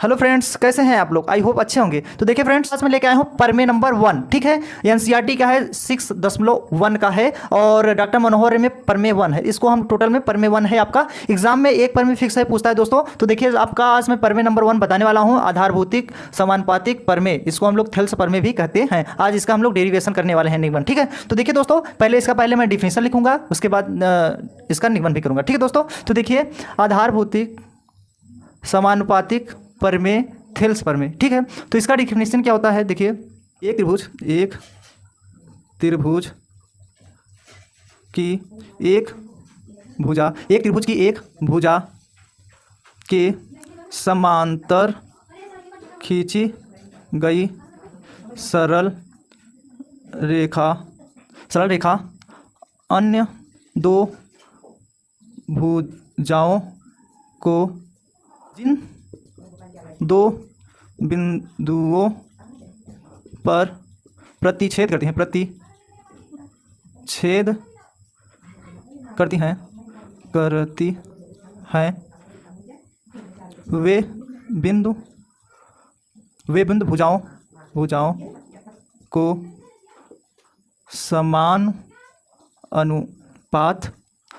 Hello friends, कैसे हैं आप लोग? आई होप अच्छे होंगे। तो देखिए फ्रेंड्स, आज मैं लेके आया हूँ प्रमेय नंबर 1। ठीक है, एनसीईआरटी का है 6.1 का है और डॉक्टर मनोहर में प्रमेय 1 है। इसको हम टोटल में प्रमेय 1 है। आपका एग्जाम में एक प्रमेय फिक्स है, पूछता है दोस्तों। तो देखिए आपका आज मैं प्रमेय नंबर 1 बताने वाला हूँ, आधारभौतिक समानुपातिक प्रमेय। इसको हम लोग थेल्स प्रमेय भी कहते हैं। आज इसका हम लोग डेरिवेशन करने वाले हैं, निगमन। ठीक है, तो देखिए दोस्तों, पहले मैं डिफिनेशन लिखूंगा, उसके बाद इसका निगमन भी करूंगा। ठीक है दोस्तों, तो देखिए आधारभौतिक समानुपातिक प्रमेय, थेल्स प्रमेय। ठीक है, तो इसका डिफिनेशन क्या होता है? देखिए एक त्रिभुज की एक भुजा के समांतर खींची गई सरल रेखा अन्य दो भुजाओं को जिन दो बिंदुओं पर प्रतिच्छेद करती हैं वे बिंदु भुजाओं को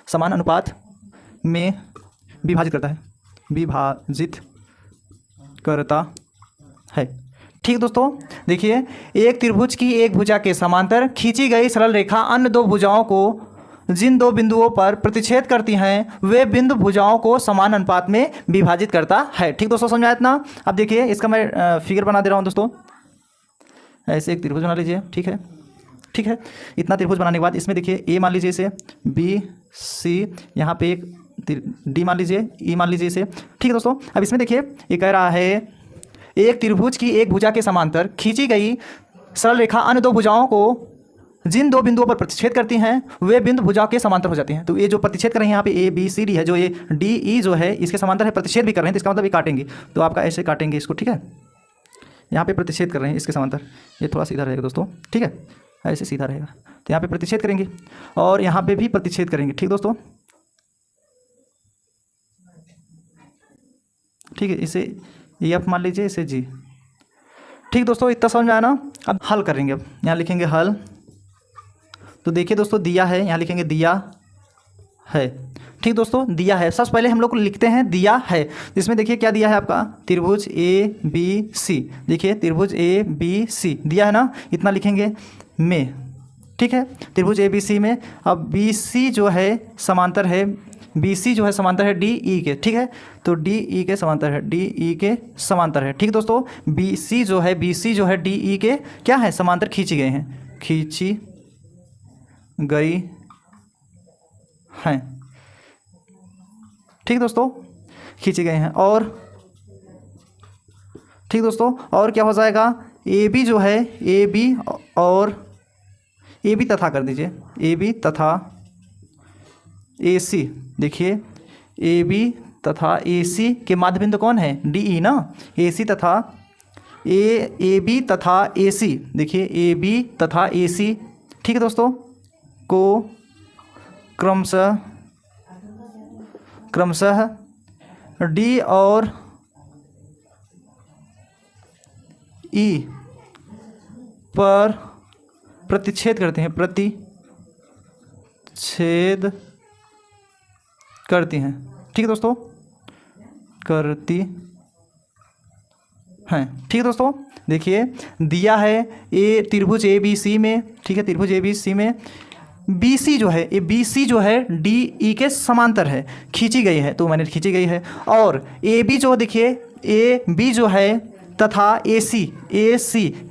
समान अनुपात में विभाजित करता है। ठीक दोस्तों, देखिए एक त्रिभुज की एक भुजा के समांतर खींची गई सरल रेखा अन्य दो भुजाओं को जिन दो बिंदुओं पर प्रतिच्छेद करती हैं वे बिंदु भुजाओं को समान अनुपात में विभाजित करता है। ठीक दोस्तों, समझ में आया इतना? अब देखिए इसका मैं फिगर बना दे रहा हूँ दोस्तों। ऐसे एक त्रिभुज बना लीजिए। ठीक है, इतना त्रिभुज बनाने के बाद इसमें देखिए ए मान लीजिए, इसे बी सी, यहाँ पे एक डी मान लीजिए, ई मान लीजिए इसे। ठीक है दोस्तों, अब इसमें देखिए ये कह रहा है एक त्रिभुज की एक भुजा के समांतर खींची गई सरल रेखा अन्य दो भुजाओं को जिन दो बिंदुओं पर प्रतिच्छेद करती हैं वे बिंदु भुजा के समांतर हो जाती हैं। तो ये जो प्रतिच्छेद कर रहे हैं यहाँ पे ए बी सी डी है, जो ये डी ई जो है इसके समांतर है, प्रतिच्छेद भी कर रहे हैं, तो इसका मतलब ये काटेंगे। तो आपका ऐसे काटेंगे इसको। ठीक है, यहाँ पे प्रतिच्छेद कर रहे हैं इसके समांतर, ये थोड़ा सीधा रहेगा दोस्तों। ठीक है, ऐसे सीधा रहेगा, तो यहाँ पे प्रतिच्छेद करेंगे और यहाँ पे भी प्रतिच्छेद करेंगे। ठीक दोस्तों, ठीक है, इसे एफ मान लीजिए, इसे जी। ठीक दोस्तों, इतना समझ में आया ना? अब हल करेंगे। अब यहाँ लिखेंगे हल। तो देखिए दोस्तों, दिया है, यहाँ लिखेंगे दिया है। ठीक दोस्तों, दिया है। सबसे पहले हम लोग लिखते हैं दिया है। इसमें देखिए क्या दिया है आपका, त्रिभुज ए बी सी। देखिए त्रिभुज ए बी सी दिया है ना, इतना लिखेंगे में। ठीक है, त्रिभुज ए बी सी में अब बी सी जो है समांतर है, बी सी जो है समांतर है डी ई के। ठीक है, तो डी ई के समांतर है, डी ई के समांतर है। ठीक दोस्तों, बी सी जो है डी ई के क्या है, समांतर खींची गए हैं, खींची गई हैं। ठीक दोस्तों, खींचे गए हैं। और ठीक दोस्तों, और क्या हो जाएगा, ए बी जो है, ए बी और ए बी तथा कर दीजिए, ए बी तथा ए सी। देखिए ए बी तथा ए सी के माध्य बिंदु कौन है, डी ई ना। ए सी तथा ए बी तथा ए सी, देखिए ए बी तथा ए सी, ठीक है दोस्तों, को क्रमशः डी और ई पर प्रतिच्छेद करते हैं, ठीक है दोस्तों, करती हैं। ठीक है दोस्तों, देखिए दिया है ए त्रिभुज ए बी सी में। ठीक है, त्रिभुज ए बी सी में बी सी जो है, ए बी सी जो है डी ई के समांतर है, खींची गई है, तो मैंने खींची गई है। और ए बी जो देखिए, ए बी जो है तथा ए सी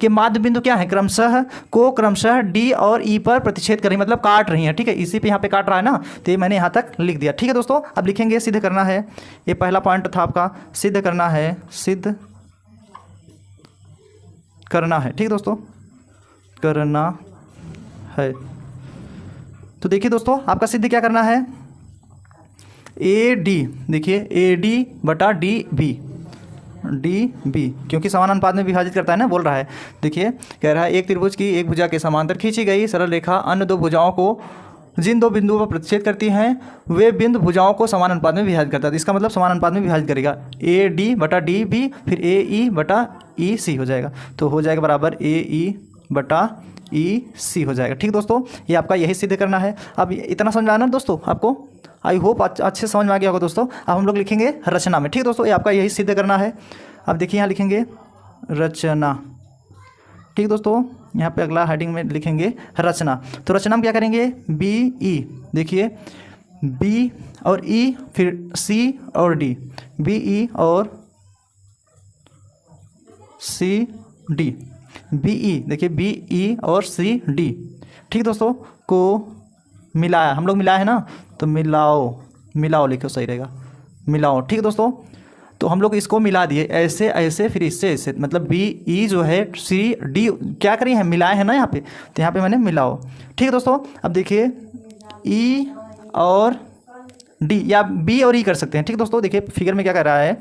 के माध्य बिंदु क्या है, क्रमशः डी और ई पर प्रतिच्छेद कर रही, मतलब काट रही हैं। ठीक है, इसी पे यहाँ पे काट रहा है ना, तो ये मैंने यहाँ तक लिख दिया। ठीक है दोस्तों, अब लिखेंगे सिद्ध करना है। ये पहला पॉइंट था आपका, सिद्ध करना है, ठीक है दोस्तों, करना है। तो देखिए दोस्तों, आपका सिद्ध क्या करना है, ए डी, देखिए ए डी बटा डी बी, क्योंकि समान अनुपात में विभाजित करता है ना, बोल रहा है। देखिए कह रहा है एक त्रिभुज की एक भुजा के समांतर खींची गई सरल रेखा अन्य दो भुजाओं को जिन दो बिंदुओं पर प्रतिच्छेद करती हैं वे बिंदु भुजाओं को समान अनुपात में विभाजित करता है। इसका मतलब समान अनुपात में विभाजित करेगा, ए डी बटा डी बी फिर ए ई बटा ई सी हो जाएगा, तो हो जाएगा बराबर ए ई बटा ई सी हो जाएगा। ठीक दोस्तों, ये आपका यही सिद्ध करना है। अब इतना समझ में आना दोस्तों आपको, आई होप अच्छे समझ में आ गया होगा दोस्तों। अब हम लोग लिखेंगे रचना में। ठीक दोस्तों, ये आपका यही सिद्ध करना है। अब देखिए यहाँ लिखेंगे रचना। ठीक दोस्तों, यहाँ पे अगला हेडिंग में लिखेंगे रचना। तो रचना में क्या करेंगे, बी ई, देखिए बी और ई फिर सी और डी, बी ई और सी डी, बी ई देखिए बी ई और सी डी। ठीक दोस्तों, को मिलाया, हम लोग मिलाया है ना, तो मिलाओ, मिलाओ लिखो सही रहेगा, मिलाओ। ठीक दोस्तों, तो हम लोग इसको मिला दिए ऐसे ऐसे फिर इससे ऐसे, मतलब बी ई जो है सी डी क्या करिए हैं, मिलाए हैं ना यहाँ पे, तो यहाँ पे मैंने मिलाओ। ठीक है दोस्तों, अब देखिए ई और डी या बी और ई कर सकते हैं। ठीक दोस्तों, देखिए फिगर में क्या कर रहा है,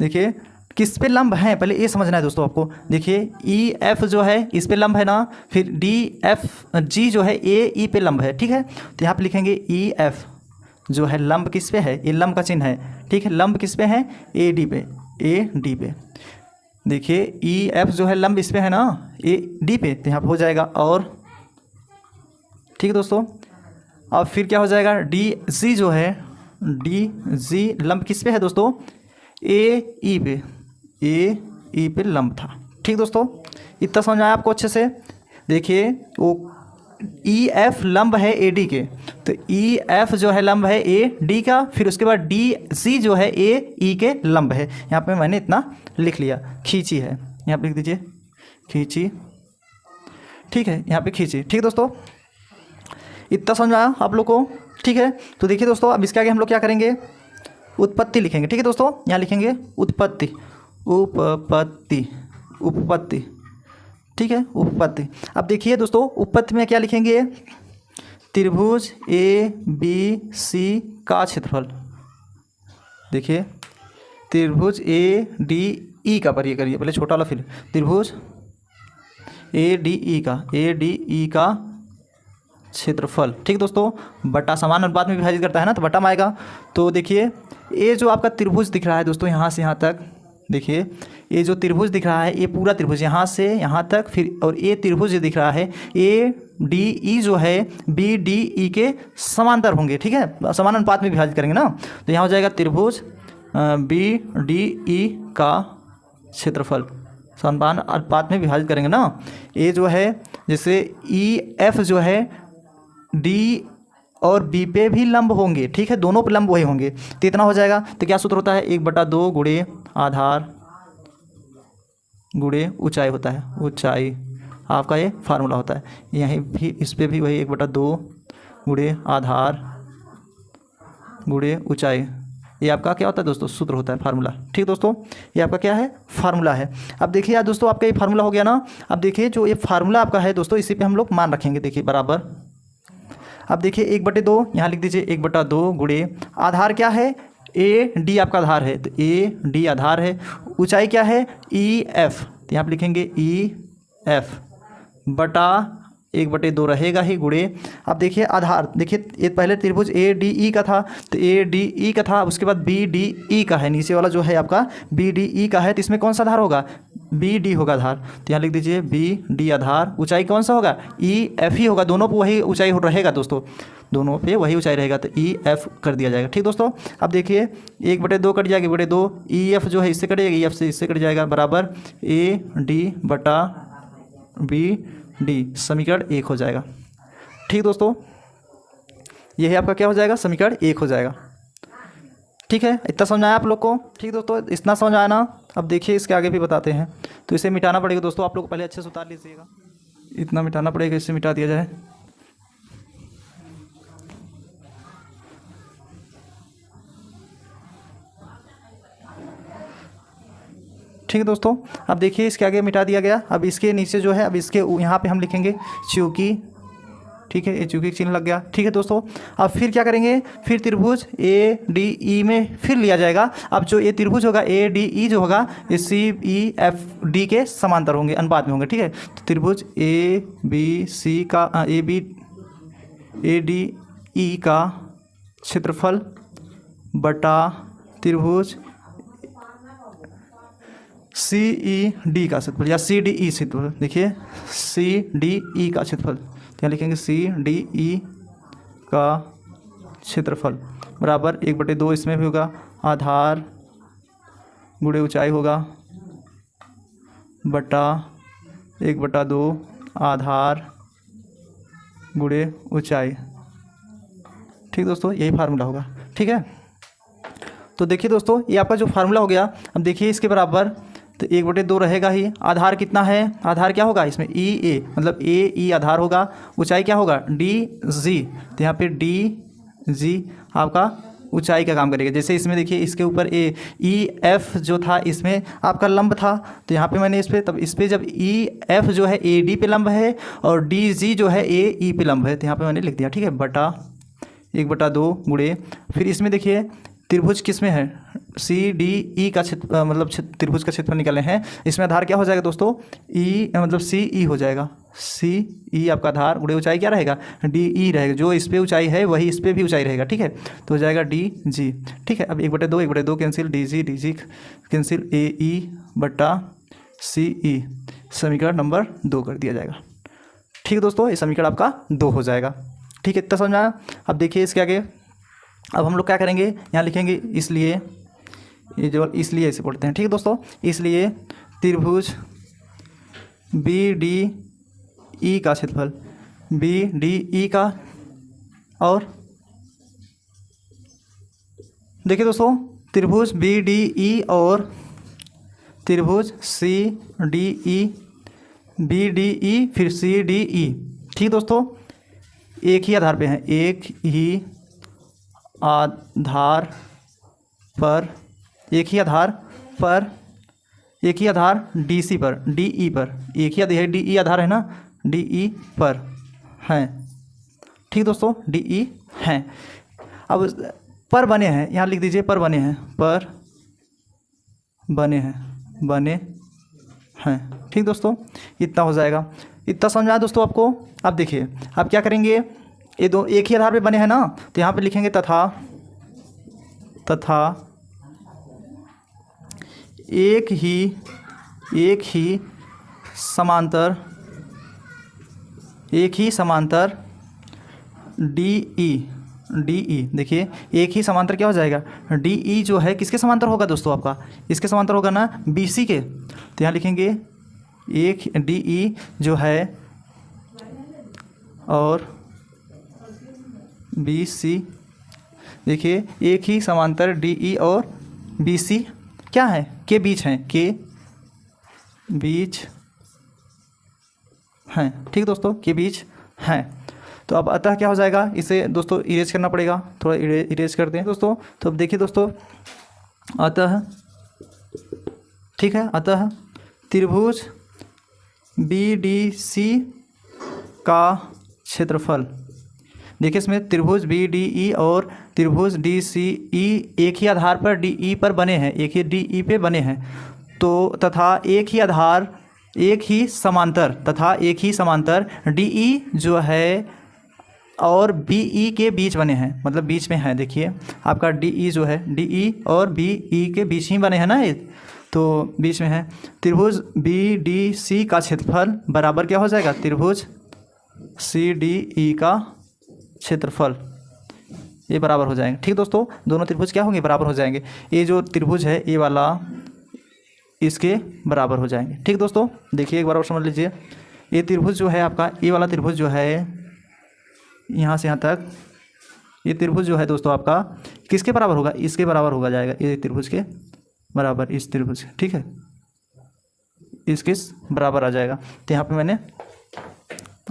देखिए किस पे लंब है, पहले ये समझना है दोस्तों आपको। देखिए ई एफ जो है इस पे लंब है ना, फिर डी एफ जी जो है ए ई पे लंब है। ठीक है, तो यहाँ पे लिखेंगे ई एफ जो है लंब किस पे है, ये लंब का चिन्ह है। ठीक है, लंब किस पे है, ए डी पे, ए डी पे। देखिए ई एफ जो है लंब इस पे है ना, ए डी पे, तो यहाँ पे हो जाएगा और। ठीक है दोस्तों, अब फिर क्या हो जाएगा, डी जी जो है, डी जी लंब किस पे है दोस्तों, ए ई पे, ए ई पे लंब था। ठीक दोस्तों, इतना समझ आया आपको अच्छे से। देखिए वो ई एफ लंब है ए डी के, तो ई एफ जो है लंब है ए डी का, फिर उसके बाद डी सी जो है ए ई के लंब है। यहाँ पे मैंने इतना लिख लिया, खींची है, यहाँ पे लिख दीजिए खींची। ठीक है, यहाँ पे खींची। ठीक दोस्तों, इतना समझ आया आप लोग को। ठीक है, तो देखिए दोस्तों अब इसके आगे हम लोग क्या करेंगे, उत्पत्ति लिखेंगे। ठीक है दोस्तों, यहाँ लिखेंगे उत्पत्ति, उपपत्ति, उपपत्ति। ठीक है, उपपत्ति। अब देखिए दोस्तों उपपत्ति में क्या लिखेंगे, त्रिभुज ए बी सी का क्षेत्रफल। देखिए त्रिभुज ए डी ई का, पर ये करिए पहले छोटा वाला, फिर त्रिभुज ए डी ई का, ए डी ई का क्षेत्रफल। ठीक दोस्तों, बटा समान अनुपात में विभाजित करता है ना, तो बटा में आएगा। तो देखिए ये जो आपका त्रिभुज दिख रहा है दोस्तों, यहाँ से यहाँ तक, देखिए ये जो त्रिभुज दिख रहा है, ये पूरा त्रिभुज यहाँ से यहाँ तक, फिर और ये त्रिभुज दिख रहा है, ए डी ई जो है बी डी ई के समांतर होंगे। ठीक है, समान अनुपात में विभाजित करेंगे ना, तो यहाँ हो जाएगा त्रिभुज बी डी ई का क्षेत्रफल, समान अनुपात में विभाजित करेंगे ना। ये जो है जैसे ई एफ जो है डी और बी पे भी लंब होंगे। ठीक है, दोनों पे लंब वही होंगे, तो इतना हो जाएगा। तो क्या सूत्र होता है, 1/2 गुणे आधार गुणे ऊंचाई होता है, ऊंचाई आपका ये फार्मूला होता है। यहीं भी इस पे भी वही 1/2 गुणे आधार गुणे ऊंचाई, ये आपका क्या होता है दोस्तों, सूत्र होता है, फार्मूला। ठीक दोस्तों, ये आपका क्या है, फार्मूला है। अब देखिए यार दोस्तों आपका ये फार्मूला हो गया ना। अब देखिए जो ये फार्मूला आपका है दोस्तों, इसी पे हम लोग मान रखेंगे। देखिए बराबर, अब देखिए 1/2 यहाँ लिख दीजिए, 1/2 गुणे आधार क्या है, ए डी आपका आधार है, तो ए डी आधार है। ऊंचाई क्या है, ई एफ, तो यहाँ पे लिखेंगे ई एफ बटा 1/2 रहेगा ही, गुणे। अब देखिए आधार, देखिए ये पहले त्रिभुज ए डी ई का था, तो ए डी ई का था, उसके बाद बी डी ई का है, नीचे वाला जो है आपका बी डी ई का है, तो इसमें कौन सा आधार होगा, बी डी होगा आधार, तो यहाँ लिख दीजिए बी डी आधार। ऊंचाई कौन सा होगा, ई एफ ही होगा, दोनों पे वही ऊंचाई रहेगा दोस्तों, दोनों पे वही ऊंचाई रहेगा, तो ई एफ कर दिया जाएगा। ठीक दोस्तों, अब देखिए 1/2 कट जाएगा, 1/2 ई एफ जो है इससे कट जाएगा, ई एफ से इससे कट जाएगा, बराबर ए डी बटा बी डी, समीकरण 1 हो जाएगा। ठीक दोस्तों, यही आपका क्या हो जाएगा, समीकरण 1 हो जाएगा। ठीक है, इतना समझ आया आप लोग को। ठीक दोस्तों, इतना समझ आया ना। अब देखिए इसके आगे भी बताते हैं, तो इसे मिटाना पड़ेगा दोस्तों, आप लोग पहले अच्छे से उतार लीजिएगा, इतना मिटाना पड़ेगा, इससे मिटा दिया जाए। ठीक है दोस्तों, अब देखिए इसके आगे मिटा दिया गया। अब इसके नीचे जो है, अब इसके यहाँ पे हम लिखेंगे चूंकि। ठीक है, ये चूंकि चिन्ह लग गया। ठीक है दोस्तों, अब फिर क्या करेंगे, फिर त्रिभुज ए डी ई में फिर लिया जाएगा। अब जो ये त्रिभुज होगा ए डी ई जो होगा, ये सी ई एफ डी के समांतर होंगे, अनुपात में होंगे। ठीक है, तो त्रिभुज ए बी सी का ए डी ई का क्षेत्रफल बटा त्रिभुज सी ई डी का क्षेत्रफल या सी डी ई क्षेत्रफल। देखिए सी डी ई का क्षेत्रफल, यहाँ लिखेंगे सी डी ई का क्षेत्रफल बराबर 1/2, इसमें भी होगा आधार गुणे ऊंचाई होगा बटा 1/2 आधार गुणे ऊंचाई। ठीक दोस्तों, यही फार्मूला होगा। ठीक है, तो देखिए दोस्तों ये आपका जो फार्मूला हो गया। अब देखिए इसके बराबर तो 1/2 रहेगा ही। आधार कितना है, आधार क्या होगा इसमें ई ए, मतलब ए ई आधार होगा। ऊंचाई क्या होगा डी जी, तो यहाँ पे डी जी आपका ऊंचाई का काम करेगा। जैसे इसमें देखिए इसके ऊपर ए ई एफ जो था इसमें आपका लंब था, तो यहाँ पे मैंने इस पर तब इस पर जब ई एफ जो है ए डी पे लंब है और डी जी जो है ए ई पे लंब है, तो यहाँ पे मैंने लिख दिया। ठीक है, बटा 1/2 गुणे, फिर इसमें देखिए त्रिभुज किस में है सी डी ई का क्षेत्र, मतलब त्रिभुज का क्षेत्रफल निकाले हैं। इसमें आधार क्या हो जाएगा दोस्तों ई, मतलब सी ई हो जाएगा। सी ई आपका आधार गुणे ऊंचाई क्या रहेगा डी ई रहेगा। जो इस पे ऊंचाई है वही इस पे भी ऊंचाई रहेगा। ठीक है, तो हो जाएगा डी जी। ठीक है, अब 1/2 कैंसिल, डी जी कैंसिल, ए ई बटा सी ई, समीकरण नंबर 2 कर दिया जाएगा। ठीक है दोस्तों, ये समीकरण आपका 2 हो जाएगा। ठीक है, इतना समझा। अब देखिए इसके आगे अब हम लोग क्या करेंगे, यहाँ लिखेंगे इसलिए, ये जो इसलिए ऐसे पढ़ते हैं। ठीक है दोस्तों, इसलिए त्रिभुज बी डी ई का क्षेत्रफल, बी डी ई का, और देखिए दोस्तों त्रिभुज बी डी ई और त्रिभुज C D E, B D E फिर सी डी ई। ठीक दोस्तों, एक ही आधार पे हैं, एक ही आधार पर, एक ही आधार पर, एक ही आधार डी सी पर, डी ई पर, एक ही आधार डी ई आधार है ना, डी ई पर हैं। ठीक दोस्तों, डी ई हैं। अब पर बने हैं, यहाँ लिख दीजिए पर बने हैं, पर बने हैं, बने हैं। ठीक दोस्तों, इतना हो जाएगा। इतना समझा दोस्तों आपको। अब देखिए अब क्या करेंगे, ये दो एक ही आधार पे बने हैं ना, तो यहाँ पे लिखेंगे तथा, तथा एक ही समांतर, एक ही समांतर डी ई, देखिए एक ही समांतर क्या हो जाएगा डी ई, जो है किसके समांतर होगा दोस्तों आपका, इसके समांतर होगा ना बी सी के। तो यहाँ लिखेंगे एक डी ई जो है और बी सी, देखिए एक ही समांतर डी ई और बी सी क्या है के बीच हैं, के बीच हैं। ठीक दोस्तों, के बीच हैं। तो अब अतः क्या हो जाएगा, इसे दोस्तों इरेज करना पड़ेगा, थोड़ा इरेज कर दें दोस्तों। तो अब देखिए दोस्तों अतः, ठीक है, अतः त्रिभुज बी डी सी का क्षेत्रफल, देखिए इसमें त्रिभुज बी डी ई और त्रिभुज डी सी ई एक ही आधार पर डी ई पर बने हैं, एक ही डी ई पे बने हैं। तो तथा एक ही आधार, एक ही समांतर, तथा एक ही समांतर डी ई जो है और बी ई के बीच बने हैं, मतलब बीच में है। देखिए आपका डी ई जो है, डी ई और बी ई के बीच ही बने हैं ना ये, तो बीच में है। त्रिभुज बी डी सी का क्षेत्रफल बराबर क्या हो जाएगा, त्रिभुज सी डी ई का क्षेत्रफल, ये बराबर हो जाएंगे। ठीक दोस्तों, दोनों त्रिभुज क्या होंगे, बराबर हो जाएंगे। ये जो त्रिभुज है ये वाला इसके बराबर हो जाएंगे। ठीक दोस्तों, देखिए एक बार और समझ लीजिए, ये त्रिभुज जो है आपका, ये वाला त्रिभुज जो है यहाँ से यहाँ तक, ये त्रिभुज जो है दोस्तों आपका किसके बराबर होगा, इसके बराबर होगा जाएगा, ये त्रिभुज के बराबर, इस त्रिभुज, ठीक है, इसके बराबर आ जाएगा। तो यहाँ पे मैंने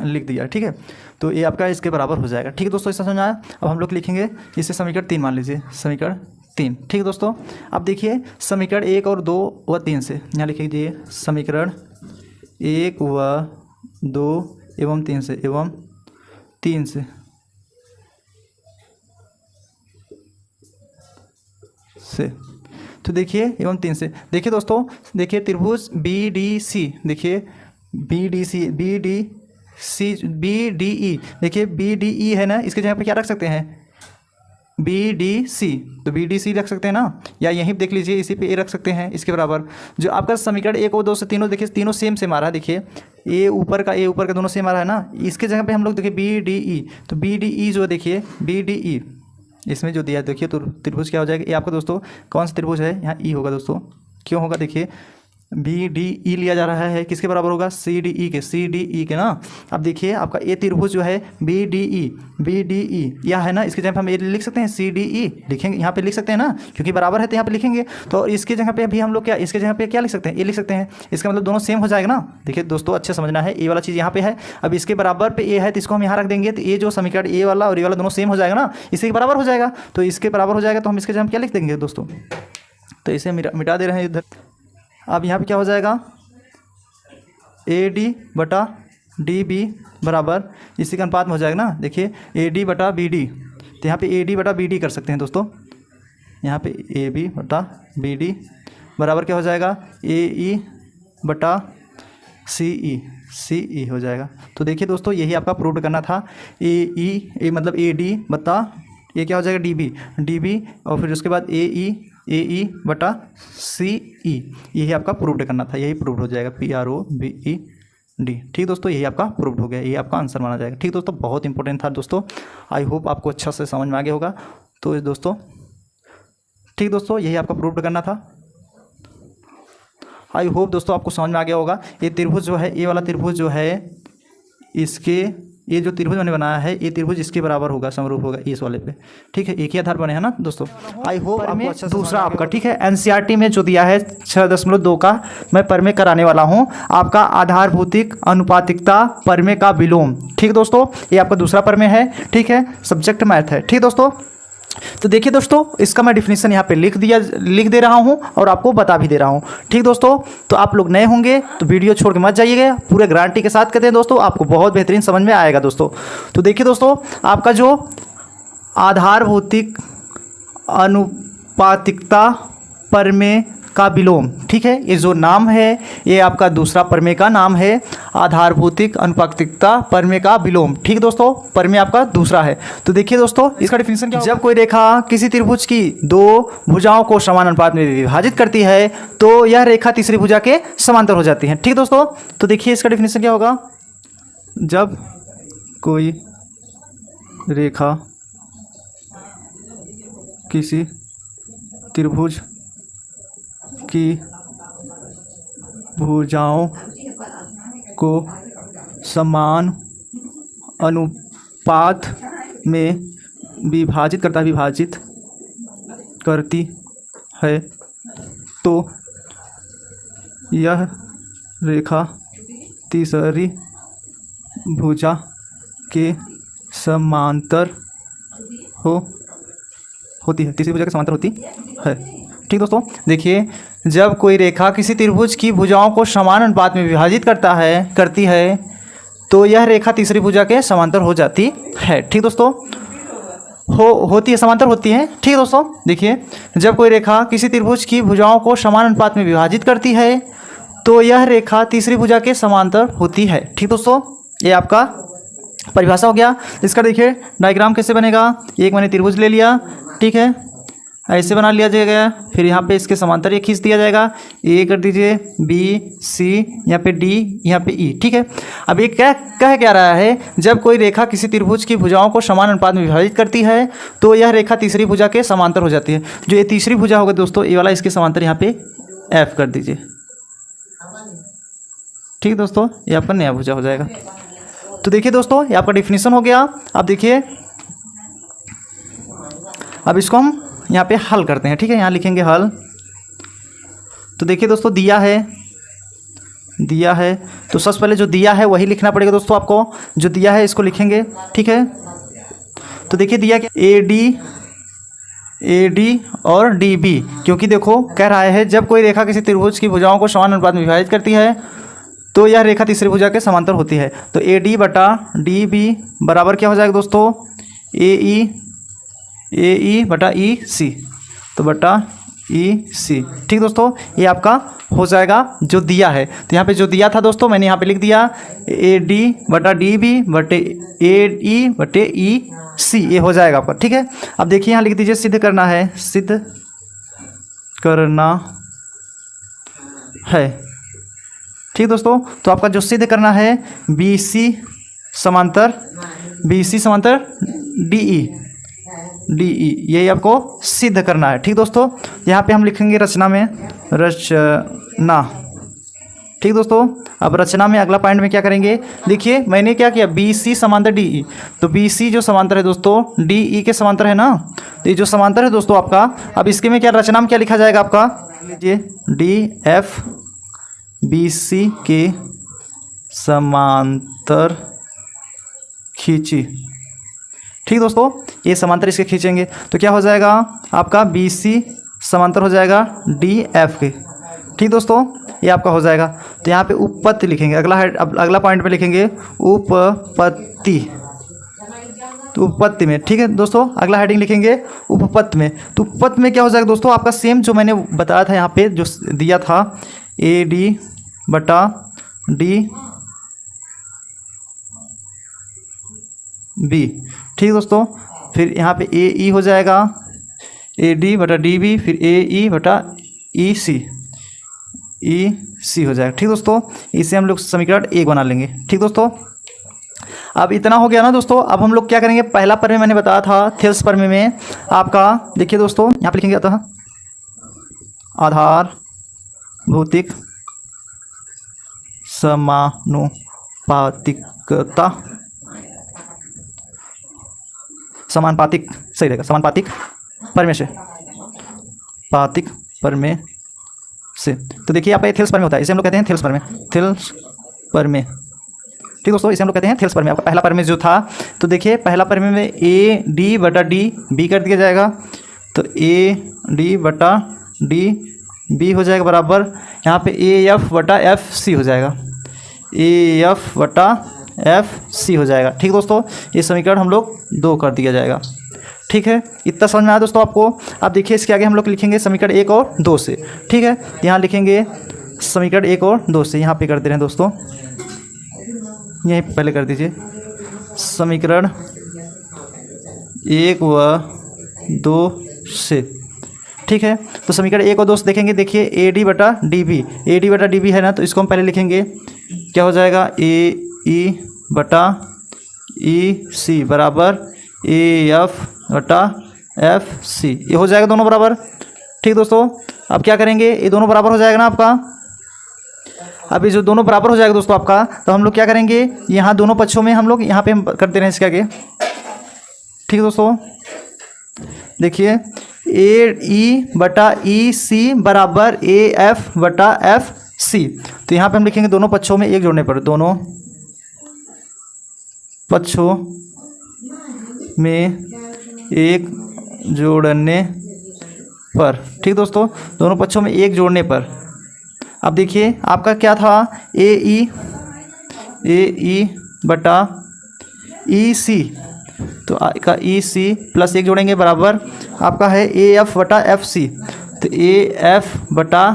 लिख दिया। ठीक है, तो ये आपका इसके बराबर हो जाएगा। ठीक है दोस्तों, इसका समझ आया। अब हम लोग लिखेंगे इसे समीकरण 3 मान लीजिए, समीकरण 3। ठीक है दोस्तों, अब देखिए समीकरण 1 और 2 व 3 से, यहाँ लिख लीजिए समीकरण 1 व 2 एवं 3 से, एवं 3 से तो देखिए एवं 3 से, देखिए दोस्तों, देखिए त्रिभुज बी डी सी, देखिए बी डी BDE, देखिए BDE है ना, इसके जगह पे क्या रख सकते हैं BDC, तो BDC रख सकते हैं ना, या यहीं पे देख लीजिए इसी पे A रख सकते हैं इसके बराबर। जो आपका समीकरण 1 और 2 से तीनों देखिए तीनों सेम आ रहा है, देखिए A ऊपर का दोनों सेम आ रहा है ना, इसके जगह पे हम लोग देखिए BDE, तो BDE जो देखिए BDE इसमें जो दिया है देखिए, तो त्रिभुज क्या हो जाएगा, ये आपका दोस्तों कौन सा त्रिभुज है, यहाँ E होगा दोस्तों। क्यों होगा, देखिए BDE लिया जा रहा है, किसके बराबर होगा CDE के ना। अब देखिए आपका ये त्रिभुज जो है BDE यह है ना, इसके जगह पे हम ये लिख सकते हैं CDE लिखेंगे, यहाँ पे लिख सकते हैं ना, क्योंकि बराबर है तो यहाँ पे लिखेंगे। तो इसके जगह पे अभी हम लोग क्या, इसके जगह पे क्या लिख सकते हैं, ये लिख सकते हैं, इसका मतलब दोनों सेम हो जाएगा ना। देखिए दोस्तों अच्छे समझना है, ये वाला चीज़ यहाँ पे है, अब इसके बराबर पे ये है तो इसको हम यहाँ रख देंगे, तो ये जो समीकरण ये वाला और ये वाला दोनों सेम हो जाएगा ना, इसके बराबर हो जाएगा। तो इसके बराबर हो जाएगा तो हम इसके जगह क्या लिख देंगे दोस्तों, तो इसे मिटा दे रहे हैं इधर। अब यहाँ पे क्या हो जाएगा AD/DB बराबर इसी के अनुपात में हो जाएगा ना। देखिए AD/BD, तो यहाँ पे AD/BD कर सकते हैं दोस्तों, यहाँ पे AB/BD बराबर क्या हो जाएगा AE/CE हो जाएगा। तो देखिए दोस्तों यही आपका प्रूव करना था, मतलब AD ये क्या हो जाएगा DB और फिर उसके बाद AE/CE, यही आपका प्रूव्ड करना था, यही प्रूव्ड हो जाएगा PROVED। ठीक दोस्तों, यही आपका प्रूव्ड हो गया, यही आपका आंसर माना जाएगा। ठीक दोस्तों, बहुत इंपॉर्टेंट था दोस्तों, आई होप आपको अच्छा से समझ में आ गया होगा। तो दोस्तों ठीक दोस्तों, यही आपका प्रूव्ड करना था, आई होप दोस्तों आपको समझ में आ गया होगा। ये त्रिभुज जो है, ये वाला त्रिभुज जो है, इसके ये जो त्रिभुज मैंने बनाया है, ये त्रिभुज इसके बराबर होगा, समरूप होगा इस वाले पे। ठीक है, एक ही आधार बने हैं ना दोस्तों। आई होप आपको अच्छा दूसरा आपका ठीक है NCERT में जो दिया है 6.2 का मैं परमेय कराने वाला हूँ, आपका आधारभौतिक अनुपातिकता परमेय का विलोम। ठीक दोस्तों, ये आपका दूसरा परमेय है, ठीक है, सब्जेक्ट मैथ है। ठीक दोस्तों, तो देखिए दोस्तों इसका मैं डिफिनीशन यहाँ पे लिख दे रहा हूँ और आपको बता भी दे रहा हूँ। ठीक दोस्तों, तो आप लोग नए होंगे तो वीडियो छोड़ के मत जाइएगा, पूरे गारंटी के साथ कहते हैं दोस्तों, आपको बहुत बेहतरीन समझ में आएगा दोस्तों। तो देखिए दोस्तों, आपका जो आधारभौतिक अनुपातिकता परमेय का विलोम, ठीक है, ये जो नाम है ये आपका दूसरा परमेय का नाम है, आधारभौतिक अनुपातिकता परमेय का विलोम। ठीक दोस्तों, परमेय आपका दूसरा है। तो देखिए दोस्तों इसका डिफिनीशन क्या, जब कोई रेखा किसी त्रिभुज की दो भुजाओं को समान अनुपात में विभाजित करती है तो यह रेखा तीसरी भुजा के समांतर हो जाती है। ठीक दोस्तों, तो देखिए इसका डिफिनीशन क्या होगा, जब कोई रेखा किसी त्रिभुज की भुजाओं को समान अनुपात में विभाजित करती है तो यह रेखा तीसरी भुजा के समांतर होती है, तीसरी भुजा के समांतर होती है। ठीक दोस्तों, देखिए जब कोई रेखा किसी त्रिभुज की भुजाओं को समान अनुपात में विभाजित करती है तो यह रेखा तीसरी भुजा के समांतर हो जाती है। ठीक दोस्तों, होती है, समांतर होती है। ठीक दोस्तों, देखिए जब कोई रेखा किसी त्रिभुज की भुजाओं को समान अनुपात में विभाजित करती है तो यह रेखा तीसरी भुजा के समांतर होती है। ठीक दोस्तों, ये आपका परिभाषा हो गया। इसका देखिए डायग्राम कैसे बनेगा, एक मैंने त्रिभुज ले लिया, ठीक है, ऐसे बना लिया जाएगा, फिर यहाँ पे इसके समांतर ये खींच दिया जाएगा, ए कर दीजिए, बी सी, यहाँ पे डी, यहाँ पे ई। ठीक है, अब ये क्या रहा है, जब कोई रेखा किसी त्रिभुज की भुजाओं को समान अनुपात में विभाजित करती है तो यह रेखा तीसरी भुजा के समांतर हो जाती है। जो ये तीसरी भुजा होगा दोस्तों, ये वाला इसके समांतर यहाँ पे एफ कर दीजिए। ठीक दोस्तों, ये आपका नया भुजा हो जाएगा। तो देखिए दोस्तों, ये आपका डिफिनीशन हो गया। अब देखिए, अब इसको हम यहाँ पे हल करते हैं। ठीक है, यहाँ लिखेंगे हल। तो देखिए दोस्तों, दिया है तो सबसे पहले जो दिया है वही लिखना पड़ेगा दोस्तों आपको, जो दिया है इसको लिखेंगे। ठीक है, तो देखिए दिया क्या, AD और DB, क्योंकि देखो कह रहा है जब कोई रेखा किसी त्रिभुज की भुजाओं को समान अनुपात में विभाजित करती है तो यह रेखा तीसरी भुजा के समांतर होती है। तो AD/DB बराबर क्या हो जाएगा दोस्तों, AE/EC, तो बटा ई सी। ठीक दोस्तों, ये आपका हो जाएगा जो दिया है। तो यहाँ पे जो दिया था दोस्तों मैंने यहाँ पे लिख दिया ए डी बटा डी बी बटे ए ई बटे ई सी, ये हो जाएगा आपका। ठीक है, अब देखिए यहाँ लिख दीजिए सिद्ध करना है, सिद्ध करना है। ठीक दोस्तों, तो आपका जो सिद्ध करना है बी सी समांतर डी ई, यही आपको सिद्ध करना है। ठीक दोस्तों, यहाँ पे हम लिखेंगे रचना में रचना। ठीक दोस्तों, अब रचना में अगला पॉइंट में क्या करेंगे, देखिए मैंने क्या किया, बी सी समांतर डी ई। तो बी सी जो समांतर है दोस्तों डी ई के समांतर है ना, तो ये जो समांतर है दोस्तों आपका, अब इसके में क्या रचना में क्या लिखा जाएगा आपका, लीजिए डी एफ बी सी के समांतर खींची। ठीक दोस्तों, ये समांतर इसके खींचेंगे तो क्या हो जाएगा आपका बी सी समांतर हो जाएगा डी एफ के। ठीक दोस्तों, ये आपका हो जाएगा। तो यहाँ पे उपपत्ति लिखेंगे, अगला पॉइंट में लिखेंगे उपपत्ति। तो उपपत्ति में, ठीक है दोस्तों, अगला हेडिंग लिखेंगे उपपत्ति में। तो उपपत्ति में क्या हो जाएगा दोस्तों आपका सेम जो मैंने बताया था यहाँ पे जो दिया था ए डी बटा डी बी। ठीक दोस्तों, फिर यहाँ पे ए ई हो जाएगा ए डी बटा डी बी, फिर ए ई बटा ई सी हो जाएगा। ठीक दोस्तों, इसे हम लोग समीकरण एक बना लेंगे। ठीक दोस्तों, अब इतना हो गया ना दोस्तों। अब हम लोग क्या करेंगे, पहला प्रमेय मैंने बताया था थेल्स प्रमेय में आपका, देखिए दोस्तों यहाँ पे लिखेंगे अतः आधार भौतिक समानुपातिक सही रहेगा, समानुपातिक प्रमेय से। तो देखिए आप थेल्स प्रमेय होता है, इसे हम लोग कहते हैं थेल्स प्रमेय। ठीक दोस्तों, इसे हम लोग कहते हैं थेल्स प्रमेय। आपका पहला प्रमेय जो था, तो देखिए पहला प्रमेय में ए डी बटा डी बी कर दिया जाएगा। तो ए डी बटा डी बी हो जाएगा बराबर, यहाँ पे ए एफ बटा एफ सी हो जाएगा, ए एफ बटा एफ सी हो जाएगा। ठीक दोस्तों, ये समीकरण हम लोग 2 कर दिया जाएगा। ठीक है, इतना समझ में आया दोस्तों आपको। अब देखिए इसके आगे हम लोग लिखेंगे समीकरण 1 और 2 से। ठीक है, यहाँ लिखेंगे समीकरण 1 और 2 से, यहाँ पे कर दे रहे हैं दोस्तों, यहीं पहले कर दीजिए समीकरण 1 व 2 से। ठीक है, तो समीकरण 1 और 2 से देखेंगे, देखिए ए डी बटा डी बी है ना, तो इसको हम पहले लिखेंगे क्या हो जाएगा ए ई बटा ई सी बराबर ए एफ बटा एफ सी, ये हो जाएगा दोनों बराबर। ठीक दोस्तों, अब क्या करेंगे, ये दोनों बराबर हो जाएगा ना आपका। अब ये जो दोनों बराबर हो जाएगा दोस्तों आपका, तो हम लोग क्या करेंगे, यहाँ दोनों पक्षों में हम लोग यहाँ पे हम करते रहे इसके आगे। ठीक है दोस्तों, देखिए ए ई बटा ई सी बराबर ए एफ बटा एफ सी। तो यहाँ पे हम लिखेंगे दोनों पक्षों में एक जोड़ने पर, दोनों पक्षों में एक जोड़ने पर। ठीक दोस्तों, दोनों पक्षों में एक जोड़ने पर। अब देखिए आपका क्या था, ए ई बटा ई सी, तो का ई सी प्लस एक जोड़ेंगे बराबर आपका है ए एफ बटा एफ सी। तो ए एफ बटा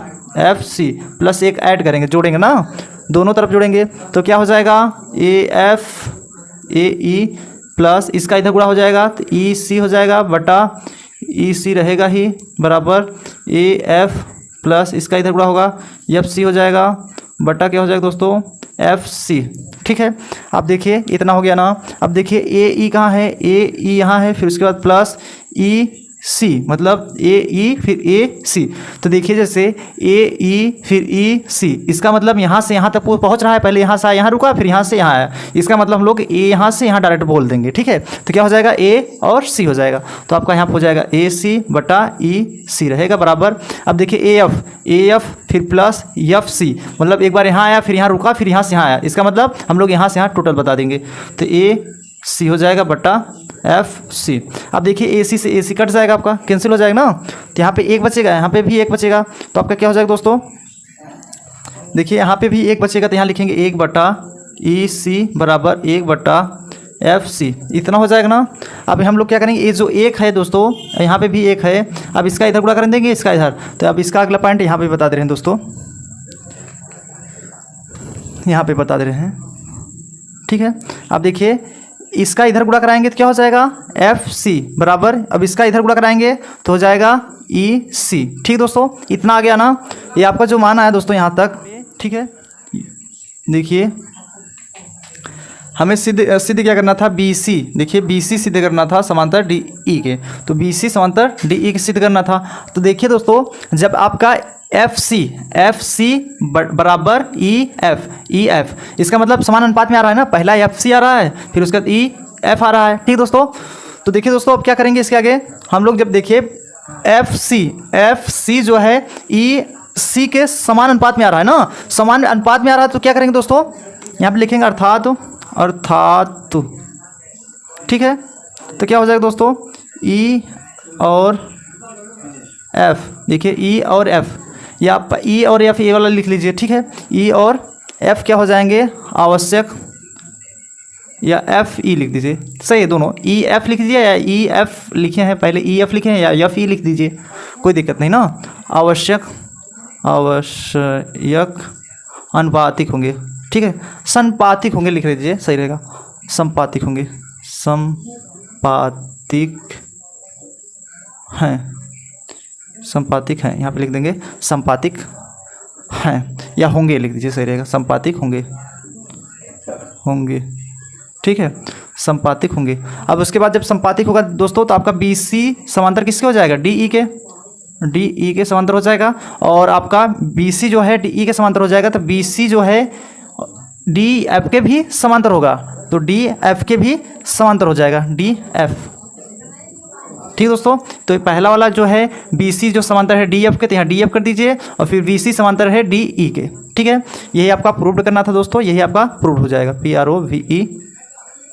एफ सी प्लस एक ऐड करेंगे, जोड़ेंगे ना, दोनों तरफ जोड़ेंगे तो क्या हो जाएगा A F A E plus इसका इधर गुणा हो जाएगा तो ई सी हो जाएगा बटा ई सी रहेगा ही बराबर ए एफ प्लस इसका इधर गुणा होगा एफ सी हो जाएगा बटा क्या हो जाएगा दोस्तों एफ सी। ठीक है, अब देखिए इतना हो गया ना। अब देखिए ए ई कहाँ है, ए ई यहाँ है, फिर उसके बाद प्लस ई सी मतलब ए ई फिर ए सी। तो देखिए जैसे ए ई फिर ई सी, इसका मतलब यहाँ से यहाँ तक पहुँच रहा है, पहले यहाँ से आया यहाँ रुका फिर यहाँ से यहाँ आया, इसका मतलब हम लोग ए यहाँ से यहाँ डायरेक्ट बोल देंगे। ठीक है, तो क्या हो जाएगा ए और सी हो जाएगा, तो आपका यहाँ हो जाएगा ए सी बटा ई सी रहेगा बराबर। अब देखिए ए एफ फिर प्लस एफ सी मतलब एक बार यहाँ आया फिर यहाँ रुका फिर यहाँ से यहाँ आया, इसका मतलब हम लोग यहाँ से यहाँ टोटल बता देंगे, तो ए सी हो जाएगा बटा एफ सी। अब देखिए ए सी से ए सी कट जाएगा, आपका कैंसिल हो जाएगा ना, तो यहाँ पे एक बचेगा, यहाँ पे भी एक बचेगा, तो आपका क्या हो जाएगा दोस्तों, देखिए यहाँ पे भी एक बचेगा, तो यहाँ लिखेंगे 1 बटा ई सी बराबर 1 बटा एफ सी, इतना हो जाएगा ना। अब हम लोग क्या करेंगे, ये जो एक है दोस्तों यहाँ पे भी एक है, अब इसका इधर गुणा कर देंगे, इसका इधर। तो अब इसका अगला पॉइंट यहाँ पे बता दे रहे हैं दोस्तों, यहाँ पे बता दे रहे हैं, ठीक है। अब देखिए इसका इधर गुणा कराएंगे तो क्या हो जाएगा, एफ सी बराबर, अब इसका इधर गुणा कराएंगे तो हो जाएगा ई सी। ठीक दोस्तों, इतना आ गया ना, ये आपका जो मान आया दोस्तों यहाँ तक, ठीक है। देखिए हमें सिद्ध क्या करना था, बी सी, देखिए बी सी सिद्ध करना था समांतर डी ई के, तो बी सी समांतर डी ई के सिद्ध करना था। तो देखिए दोस्तों, जब आपका एफ सी बराबर ई एफ, इसका मतलब समान अनुपात में आ रहा है ना, पहला एफ सी आ रहा है, फिर उसके बाद ई एफ आ रहा है। ठीक दोस्तों, तो देखिए दोस्तों अब क्या करेंगे इसके आगे हम लोग, जब देखिए एफ सी जो है ई सी के समान अनुपात में आ रहा है ना, समान अनुपात में आ रहा है, तो क्या करेंगे दोस्तों, यहाँ पे लिखेंगे अर्थात, ठीक है। तो क्या हो जाएगा दोस्तों, ई और एफ, देखिए ई और एफ, या ई और एफ ये वाला लिख लीजिए, ठीक है। ई और एफ क्या हो जाएंगे, आवश्यक, या एफ ई लिख दीजिए, सही है दोनों, ई एफ लिख दीजिए या ई एफ लिखे हैं, पहले ई एफ लिखे हैं या एफ ई लिख दीजिए, कोई दिक्कत नहीं ना। आवश्यक अनुपातिक होंगे, ठीक है, संपातिक होंगे लिख लीजिए, सही रहेगा, संपातिक होंगे, संपातिक हैं, यहाँ पे लिख देंगे संपातिक हैं, या होंगे लिख दीजिए, सही रहेगा, संपातिक होंगे, ठीक है, संपातिक होंगे। अब उसके बाद जब संपातिक होगा दोस्तों, तो आपका बी सी समांतर किसके हो जाएगा, डी ई के समांतर हो जाएगा, और आपका बी सी जो है डी ई के समांतर हो जाएगा, तो बी सी जो है डी एफ के भी समांतर होगा, तो डी एफ के भी समांतर हो जाएगा, डी एफ। ठीक दोस्तों, तो पहला वाला जो है बी सी जो समांतर है डी एफ के, तो यहाँ डी एफ कर दीजिए, और फिर बी सी समांतर है डी ई के, ठीक है। यही आपका प्रूव्ड करना था दोस्तों, यही आपका प्रूव्ड हो जाएगा, PROVED,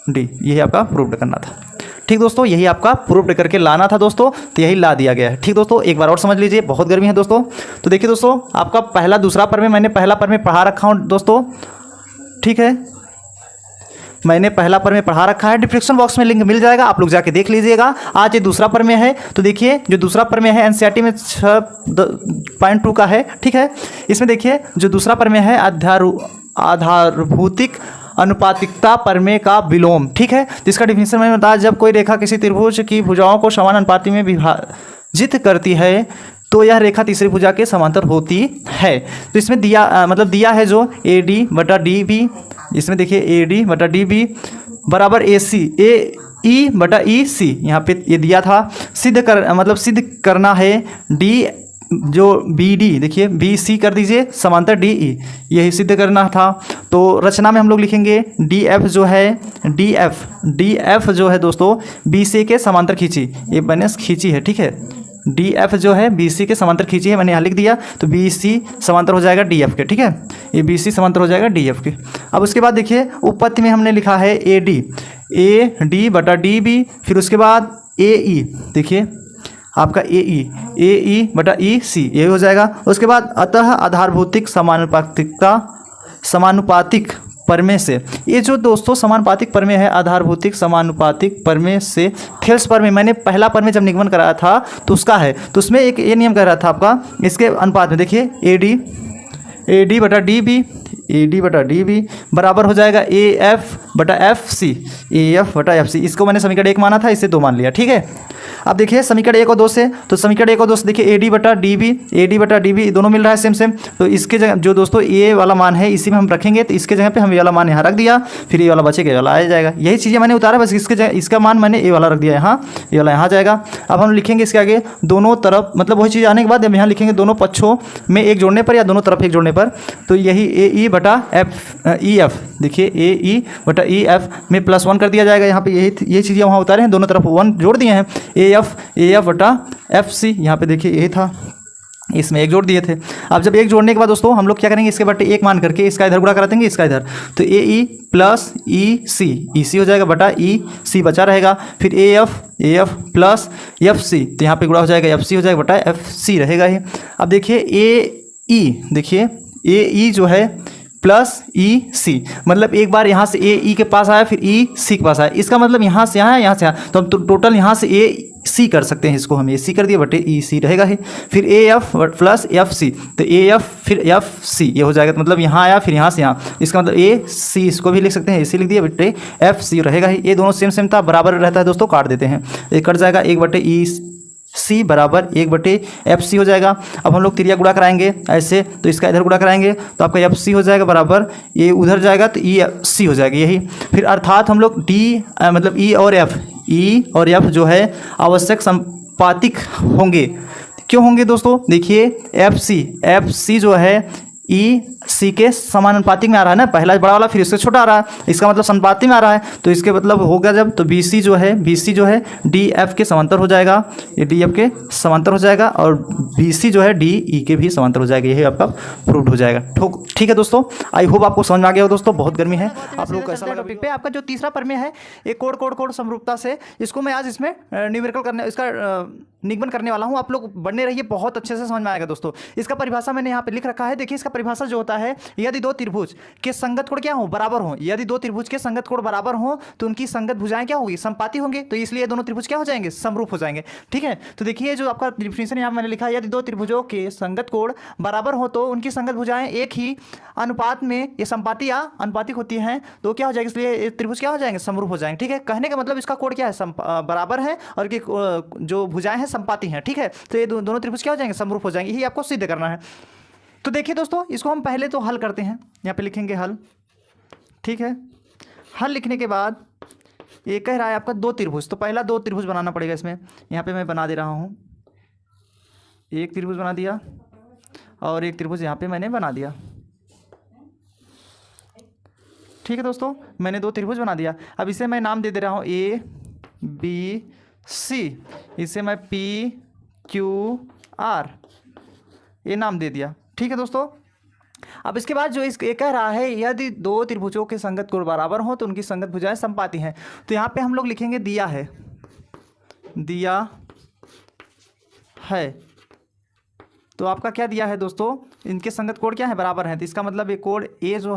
यही आपका प्रूव्ड करना था। ठीक दोस्तों, यही आपका प्रूव्ड करके लाना था दोस्तों, तो यही ला दिया गया है। ठीक दोस्तों, एक बार और समझ लीजिए, बहुत गर्मी है दोस्तों। तो देखिए दोस्तों, आपका पहला दूसरा पर में मैंने पहला पर में पढ़ा रखा हूँ दोस्तों, ठीक है, मैंने पहला पर में पढ़ा रखा है, डिस्क्रिप्शन बॉक्स में लिंक मिल जाएगा, आप लोग जाके देख लीजिएगा। आज ये दूसरा पर में है, तो देखिए जो दूसरा पर में है एनसीईआरटी में 6.2 का है, ठीक है। इसमें देखिए जो दूसरा पर में है आधारभूतिक अनुपातिकता परमेय का विलोम, ठीक है, जिसका डिफिनेशन मैंने बताया, जब कोई रेखा किसी त्रिभुज की भुजाओं को समान अनुपात में विभाजित करती है तो यह रेखा तीसरी भुजा के समांतर होती है। तो इसमें दिया है जो AD/DB, इसमें देखिए AD/DB बराबर AC AE/EC, यहाँ पे ये दिया था। सिद्ध करना है D जो BD, देखिए BC कर दीजिए समांतर DE, यही सिद्ध करना था। तो रचना में हम लोग लिखेंगे DF जो है DF जो है दोस्तों BC के समांतर खींची, ये मैंने खींची है, ठीक है, DF जो है BC के समांतर खींची है, मैंने यहाँ लिख दिया, तो BC समांतर हो जाएगा DF के, ठीक है, ये BC समांतर हो जाएगा DF के। अब उसके बाद देखिए उपपत्ति में हमने लिखा है AD/DB, फिर उसके बाद AE, देखिए आपका AE/EC ये हो जाएगा। उसके बाद अतः आधारभूतिक समानुपातिक परमेय से, ये जो दोस्तों समानुपातिक परमेय है, आधारभूतिक समानुपातिक परमेय से थेल्स परमेय, मैंने पहला परमेय जब निगमन कराया था तो उसका है, तो उसमें एक ये नियम कह रहा था आपका, इसके अनुपात में देखिए AD/DB बराबर हो जाएगा AF/FC, इसको मैंने समीकरण 1 माना था, इससे 2 मान लिया, ठीक है। अब देखिए समीकरण 1 और 2 से, तो समीकरण 1 और 2 से देखिए AD/DB दोनों मिल रहा है सेम, तो इसके जगह जो दोस्तों ये वाला मान है इसी में हम रखेंगे, तो इसके जगह पे हम ये वाला मान यहाँ रख दिया, फिर ये वाला बचेगा, ये वाला आ जाएगा, यही चीज़ें मैंने उतारा, बस इसके जगह इसका मान मैंने ये वाला रख दिया यहाँ, ये वाला यहाँ जाएगा। अब हम लिखेंगे इसके आगे दोनों तरफ, मतलब वही चीज़ आने के बाद हम यहाँ लिखेंगे दोनों पक्षों में एक जोड़ने पर या दोनों तरफ एक जोड़ने पर, तो यही AE/EF, देखिए AE/EF में +1 कर दिया जाएगा, यहाँ पे यही चीज़ें वहाँ उतारे हैं, दोनों तरफ 1 जोड़ दिए हैं, AF/FC, यहाँ पे देखिए यही था, इसमें 1 जोड़ दिए थे। अब जब 1 जोड़ने के बाद दोस्तों हम लोग क्या करेंगे, इसके बटे 1 मान करके इसका इधर गुणा करा देंगे, इसका इधर, तो AE + EC हो जाएगा बटा EC बचा रहेगा, फिर AF + FC, तो यहाँ पे गुणा हो जाएगा FC हो जाएगा बटा FC रहेगा ही। अब देखिए AE, देखिए AE जो है प्लस ई सी, मतलब एक बार यहाँ से ए ई के पास आया फिर ई सी के पास आया, इसका मतलब यहाँ से यहाँ से यहाँ, तो हम तो टोटल यहाँ से ए सी कर सकते हैं, इसको हम ए सी कर दिया बटे ई सी रहेगा ही, फिर A F plus F C, तो ए एफ फिर एफ सी ये हो जाएगा, तो मतलब यहाँ आया फिर यहाँ से यहाँ, इसका मतलब ए सी, इसको भी लिख सकते हैं ए सी लिख दिया बटे एफ सी रहेगा ही। ये दोनों सेम सेम था, बराबर रहता है दोस्तों, काट देते हैं, ये कट जाएगा, एक बटे ई सी बराबर एक बटे एफ सी हो जाएगा। अब हम लोग त्रिया गुणा कराएंगे ऐसे, तो इसका इधर गुणा कराएंगे तो आपका एफ सी हो जाएगा बराबर, ये उधर जाएगा तो ई सी हो जाएगी यही। फिर अर्थात हम लोग डी मतलब ई और एफ जो है आवश्यक संपातिक होंगे। क्यों होंगे दोस्तों, देखिए एफ सी जो है ई सी के समानुपातिक में आ रहा है ना, पहला बड़ा वाला फिर इससे छोटा आ रहा है, इसका मतलब समानुपातिक में आ रहा है, तो इसके मतलब होगा जब, तो बी सी जो है डी एफ के समांतर हो जाएगा, ये डी एफ के समांतर हो जाएगा, और बी सी जो है डी ई के भी समांतर हो जाएगा, यही आपका प्रूव्ड हो जाएगा। ठीक है दोस्तों, आई होप आपको समझ में आ गया हो दोस्तों, बहुत गर्मी है, आप लोग कैसा लगा टॉपिक पे। आपका जो तीसरा प्रमेय है एक कोड समरूपता से, इसको मैं आज इसमें न्यूमेरिकल करने, इसका निगमन करने वाला हूँ, आप लोग बने रहिए, बहुत अच्छे से समझ में आएगा दोस्तों। इसका परिभाषा मैंने यहाँ पे लिख रखा है, देखिए इसका परिभाषा जो होता है, यदि दो त्रिभुज के संगत कोण क्या हो, बराबर हो, यदि दो त्रिभुज के संगत कोण बराबर हो तो उनकी संगत भुजाएं क्या होगी, संपाती होंगे, तो इसलिए दोनों त्रिभुज क्या हो जाएंगे, समरूप हो जाएंगे। ठीक है, तो देखिए जो आपका डिफिनेशन यहाँ मैंने लिखा है, यदि दो त्रिभुजों के संगत कोण बराबर हो तो उनकी संगत भुजाएं एक ही अनुपात में, ये संपाती या अनुपातिक होती हैं, तो क्या हो जाएगा, इसलिए त्रिभुज क्या हो जाएंगे, समरूप हो जाएंगे। ठीक है, कहने का मतलब इसका कोण क्या है, बराबर है, और जो भुजाएं हैं संपाती हैं। ठीक है, तो ये दोनों त्रिभुज क्या हो जाएंगे, समरूप हो जाएंगे, यही आपको सिद्ध करना है। तो देखिए दोस्तों, इसको हम पहले तो हल करते हैं, यहाँ पे लिखेंगे हल। ठीक है, हल लिखने के बाद ये कह रहा है आपका दो त्रिभुज, तो पहला दो त्रिभुज बनाना पड़ेगा इसमें, यहाँ पे मैं बना दे रहा हूँ, एक त्रिभुज बना दिया और एक त्रिभुज यहाँ पे मैंने बना दिया। ठीक है दोस्तों, मैंने दो त्रिभुज बना दिया, अब इसे मैं नाम दे दे रहा हूँ ए बी सी, इसे मैं पी क्यू आर ये नाम दे दिया। ठीक है दोस्तों, अब इसके बाद जो ये कह रहा है, यदि दो त्रिभुजों के संगत कोण बराबर हो तो उनकी संगत भुजाएं संपाती हैं, तो यहाँ पे हम लोग लिखेंगे दिया है, तो आपका क्या दिया है दोस्तों, इनके संगत कोण क्या है, बराबर हैं, तो इसका मतलब ये कोण ए जो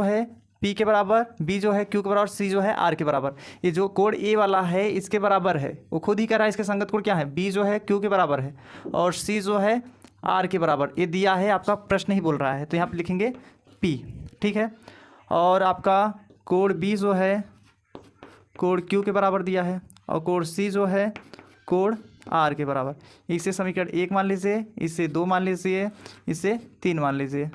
है पी के बराबर, बी जो है क्यू के बराबर, सी जो है आर के बराबर, ये जो कोण ए वाला है इसके बराबर है, वो खुद ही कह रहा है इसके संगत कोण क्या है, बी जो है क्यू के बराबर है और सी जो है आर के बराबर, ये दिया है, आपका प्रश्न ही बोल रहा है, तो यहाँ पे लिखेंगे पी। ठीक है, और आपका कोण बी जो है कोण क्यू के बराबर दिया है, और कोण सी जो है कोण आर के बराबर, इसे समीकरण 1 मान लीजिए, इसे 2 मान लीजिए, इसे 3 मान लीजिए।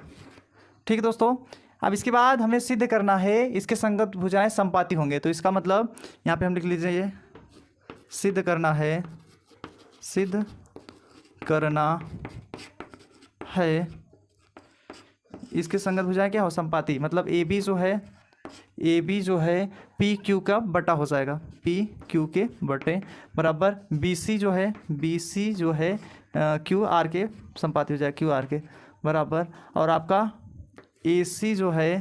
ठीक है दोस्तों, अब इसके बाद हमें सिद्ध करना है इसके संगत भुजाएं संपाती होंगे, तो इसका मतलब यहाँ पे हम लिख लीजिए सिद्ध करना है इसके संगत भुजाएं क्या हो, संपाती, मतलब ए बी जो है पी क्यू का बटा हो जाएगा, पी क्यू के बटे बराबर बी सी जो है क्यू आर के संपाती हो जाएगा, क्यू आर के बराबर, और आपका ए सी जो है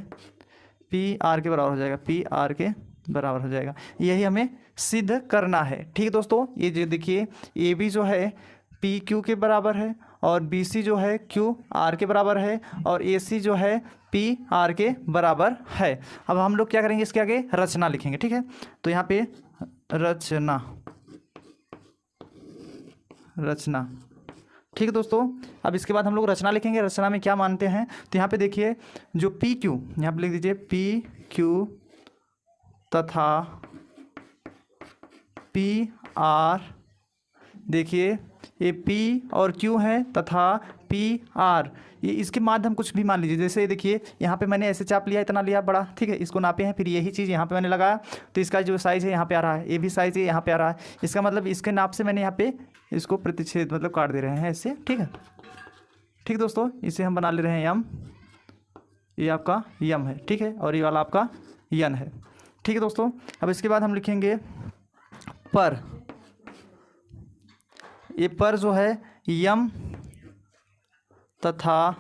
पी आर के बराबर हो जाएगा, पी आर के बराबर हो जाएगा, यही हमें सिद्ध करना है। ठीक है दोस्तों, ये जो देखिए ए बी जो है पी क्यू के बराबर है और बी सी जो है क्यू आर के बराबर है और ए सी जो है पी आर के बराबर है। अब हम लोग क्या करेंगे, इसके आगे रचना लिखेंगे। ठीक है, तो यहाँ पे रचना। ठीक है दोस्तों, अब इसके बाद हम लोग रचना लिखेंगे, रचना में क्या मानते हैं, तो यहाँ पे देखिए जो पी क्यू, यहाँ पे लिख दीजिए पी क्यू तथा पी आर, देखिए ये पी और क्यू है तथा पी आर, ये इसके माध्यम कुछ भी मान लीजिए, जैसे देखिए यहाँ पे मैंने ऐसे चाप लिया, इतना लिया बड़ा, ठीक है, इसको नापे हैं, फिर यही चीज़ यहाँ पे मैंने लगाया, तो इसका जो साइज़ है यहाँ पे आ रहा है, ये भी साइज़ है यहाँ पे आ रहा है, इसका मतलब इसके नाप से मैंने यहाँ पे इसको प्रतिच्छेद मतलब काट दे रहे हैं ऐसे। ठीक है, ठीक दोस्तों, इसे हम बना ले रहे हैं यम, ये आपका यम है। ठीक है, और ये वाला आपका यन है। ठीक है दोस्तों, अब इसके बाद हम लिखेंगे पर, ये पर जो है यम तथा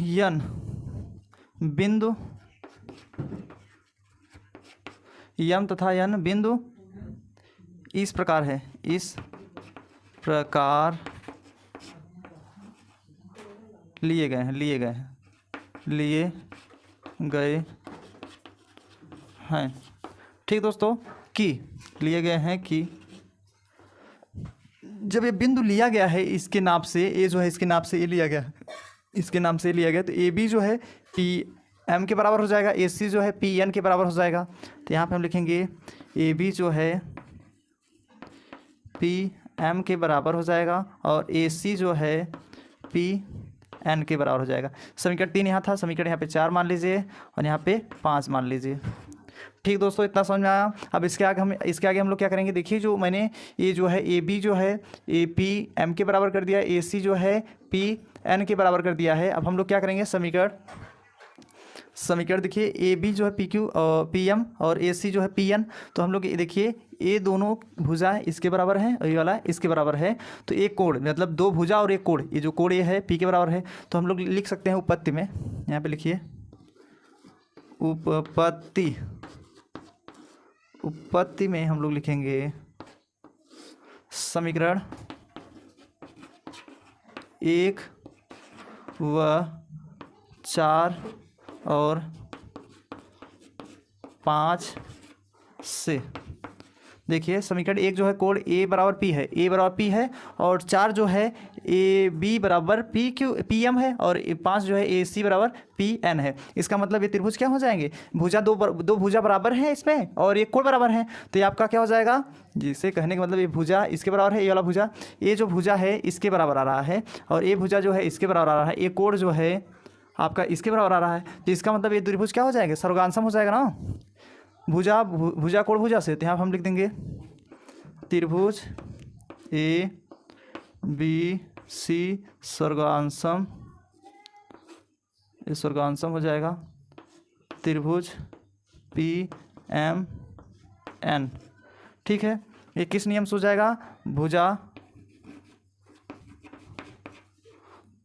यन बिंदु, यम तथा यन बिंदु इस प्रकार है, इस प्रकार लिए गए हैं, लिए गए हैं। ठीक दोस्तों, कि लिए गए हैं कि जब ये बिंदु लिया गया है इसके नाप से, ए जो है इसके नाप से ए लिया गया, इसके नाम से लिया गया, तो ए बी जो है पी एम के बराबर हो जाएगा, ए सी जो है पी एन के बराबर हो जाएगा। तो यहाँ पे हम लिखेंगे ए बी जो है पी एम के बराबर हो जाएगा और ए सी जो है पी एन के बराबर हो जाएगा। समीकरण 3 यहाँ था, समीकरण यहाँ पे 4 मान लीजिए और यहाँ पे 5 मान लीजिए। ठीक दोस्तों, इतना समझ में आया। अब इसके आगे हम लोग क्या करेंगे, देखिए जो मैंने ये जो है ए बी जो है ए पी एम के बराबर कर दिया, ए सी जो है पी एन के बराबर कर दिया है। अब हम लोग क्या करेंगे, समीकरण देखिए ए बी जो है पी क्यू पी एम और ए सी जो है पी एन। तो हम लोग देखिए ये दोनों भुजा इसके बराबर है और ये वाला इसके बराबर है, तो एक कोण मतलब दो भुजा और एक कोण, ये जो कोण ये है पी के बराबर है, तो हम लोग लिख सकते हैं उपपत्ति में। यहाँ पे लिखिए उपपत्ति में हम लोग लिखेंगे समीकरण 1 व 4 और 5 से। देखिए समीकरण 1 जो है कोण ए बराबर पी है, ए बराबर पी है, और 4 जो है ए बी बराबर पी क्यू पी एम है, और 5 जो है ए सी बराबर पी एन है। इसका मतलब ये त्रिभुज क्या हो जाएंगे, भुजा दो भुजा बराबर है इसमें और एक कोण बराबर है, तो ये आपका क्या हो जाएगा, जिसे कहने का मतलब ये भुजा इसके बराबर है, ये वाला भुजा, ये जो भुजा है इसके बराबर आ रहा है और ये भुजा जो है इसके बराबर आ रहा है, ये कोण जो है आपका इसके बराबर आ रहा है, तो इसका मतलब ये त्रिभुज क्या हो जाएगा, सर्वगांसम हो जाएगा ना, भुजा कोण भुजा से। तो यहाँ हम लिख देंगे त्रिभुज ए बी सी सर्वगांसम, ये सर्वगांसम हो जाएगा त्रिभुज पी एम एन। ठीक है, ये किस नियम से हो जाएगा, भुजा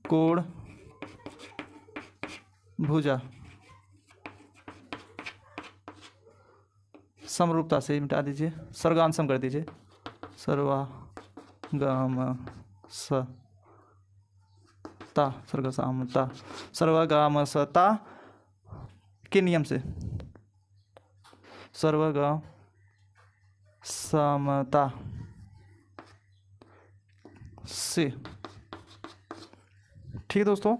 कोण भुजा समरूपता से मिटा दीजिए, सर्वगांसम कर दीजिए, सर्वगामसता के नियम से, सर्वगामसता से। ठीक है दोस्तों,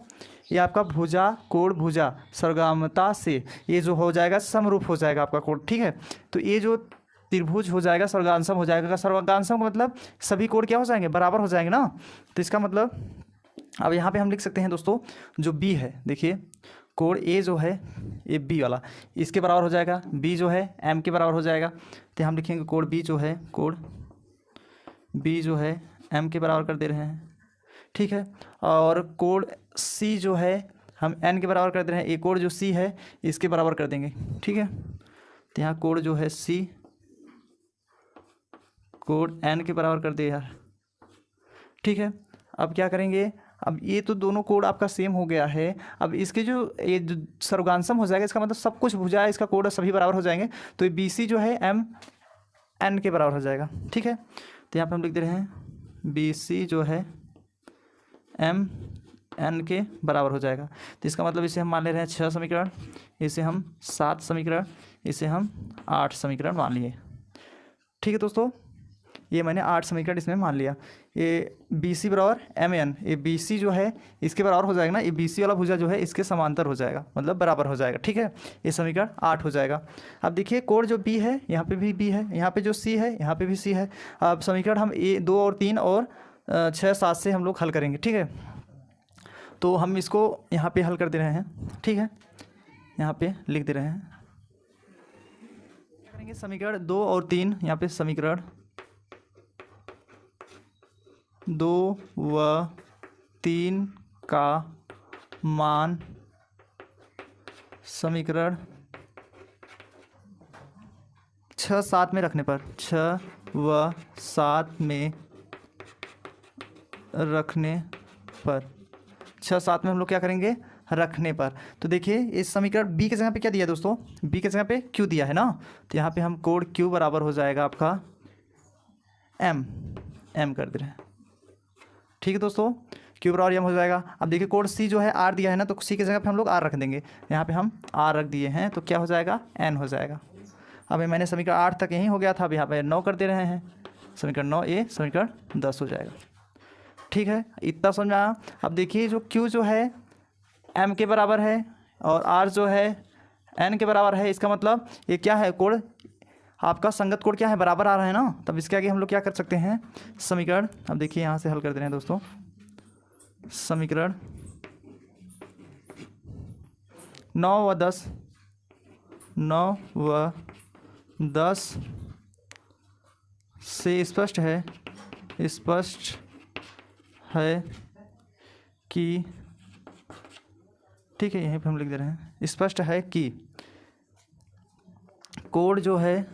ये आपका भुजा कोण भुजा सर्वगामता से ये जो हो जाएगा समरूप हो जाएगा आपका कोण। ठीक है, तो ये जो त्रिभुज हो जाएगा सर्वगांसम हो जाएगा। सर्वगांसम का मतलब सभी कोण क्या हो जाएंगे, बराबर हो जाएंगे ना। तो इसका मतलब अब यहाँ पे हम लिख सकते हैं दोस्तों, जो बी है देखिए कोण ए जो है ये बी वाला इसके बराबर हो जाएगा, बी जो है एम के बराबर हो जाएगा, तो हम लिखेंगे कोण बी जो है एम के बराबर कर दे रहे हैं। ठीक है, और कोण सी जो है हम एन के बराबर कर दे रहे हैं, एक कोण जो सी है इसके बराबर कर देंगे। ठीक है, तो यहाँ कोण जो है सी कोण एन के बराबर कर दे यार। ठीक है, अब क्या करेंगे, अब ये तो दोनों कोण आपका सेम हो गया है। अब इसके जो ये जो सर्वगांसम हो जाएगा, इसका मतलब सब कुछ भुजा इसका कोण सभी बराबर हो जाएंगे, तो ये बी सी जो है एम एन के बराबर हो जाएगा। ठीक है, तो यहाँ पे हम लिख दे रहे हैं बी सी जो है एम एन के बराबर हो जाएगा। तो इसका मतलब इसे हम मान ले रहे हैं 6 समीकरण, इसे हम 7 समीकरण, इसे हम 8 समीकरण मान लिए। ठीक है दोस्तों, ये मैंने 8 समीकरण इसमें मान लिया। ये बी सी बराबर एम एन, ये बी सी जो है इसके बराबर हो जाएगा ना, ये बी सी वाला भुजा जो है इसके समांतर हो जाएगा, मतलब बराबर हो जाएगा। ठीक है, ये समीकरण 8 हो जाएगा। अब देखिए कोण जो बी है यहाँ पे भी बी है, यहाँ पे जो सी है यहाँ पे भी सी है। अब समीकरण हम 2 और 3 और 6 7 से हम लोग हल करेंगे। ठीक है, तो हम इसको यहाँ पे हल कर दे रहे हैं। ठीक है, यहाँ पे लिख दे रहे हैं, क्या करेंगे, समीकरण 2 और 3, यहाँ पे समीकरण 2 व 3 का मान समीकरण 6 7 में रखने पर, 6 व 7 में रखने पर, 6 7 में हम लोग क्या करेंगे, रखने पर। तो देखिए इस समीकरण बी के जगह पे क्या दिया दोस्तों, बी के जगह पे क्यू दिया है ना, तो यहाँ पे हम कोण क्यू बराबर हो जाएगा आपका एम कर दे रहे हैं। ठीक है दोस्तों, क्यू बराबर यम हो जाएगा। अब देखिए कोड सी जो है आर दिया है ना, तो सी की जगह पे हम लोग आर रख देंगे। यहाँ पे हम आर रख दिए हैं, तो क्या हो जाएगा, एन हो जाएगा। अभी मैंने समीकरण 8 तक यहीं हो गया था, अब यहाँ पे 9 कर दे रहे हैं, समीकरण 9 ए समीकरण 10 हो जाएगा। ठीक है, इतना समझ में आया। अब देखिए जो क्यू जो है एम के बराबर है और आर जो है एन के बराबर है, इसका मतलब ये क्या है, कोड आपका संगत कोड क्या है, बराबर आ रहा है ना, तब इसके आगे हम लोग क्या कर सकते हैं, समीकरण, अब देखिए यहाँ से हल कर दे रहे हैं दोस्तों, समीकरण 9 व 10 से स्पष्ट है कि, ठीक है, यहीं पे हम लिख दे रहे हैं, स्पष्ट है कि कोड जो है,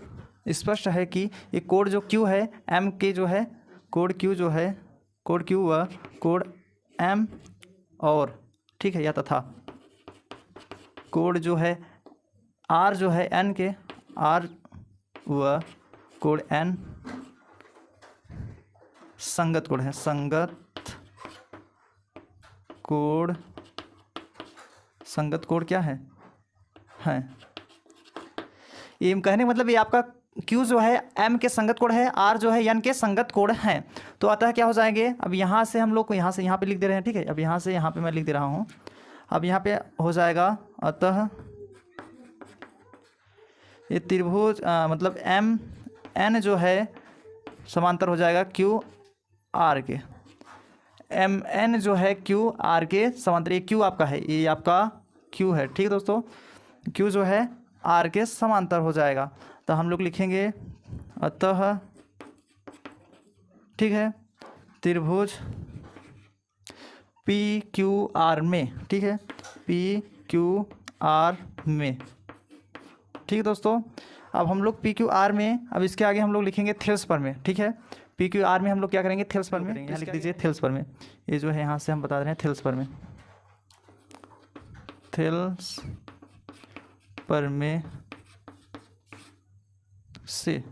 स्पष्ट है कि ये कोड जो क्यू है एम के जो है, कोड क्यू जो है, कोड क्यू व कोड एम और, ठीक है, या तथा कोड जो है आर जो है एन के, आर व कोड एन संगत कोड है, संगत कोड क्या है, ये कहने का मतलब ये आपका Q जो है M के संगत कोड है, R जो है N के संगत कोड हैं। तो अतः क्या हो जाएंगे, अब यहाँ से हम लोग को यहाँ से यहाँ पे लिख दे रहे हैं, ठीक है, अब यहाँ से यहाँ पे मैं लिख दे रहा हूँ, अब यहाँ पे हो जाएगा, अतः ये त्रिभुज मतलब MN जो है समांतर हो जाएगा QR के, MN जो है QR के समांतर, ये Q आपका है, ये आपका Q है, ठीक है दोस्तों, Q जो है R के समांतर हो जाएगा। तो हम लोग लिखेंगे अतः, ठीक है, त्रिभुज PQR में, ठीक है, PQR में, ठीक है दोस्तों। अब हम लोग PQR में, अब इसके आगे हम लोग लिखेंगे थेल्स पर में, ठीक है, PQR में हम लोग क्या करेंगे, थेल्स पर में, यहाँ लिख दीजिए थेल्स पर में, ये जो है यहाँ से हम बता रहे हैं थेल्स पर में, थेल्स पर में से,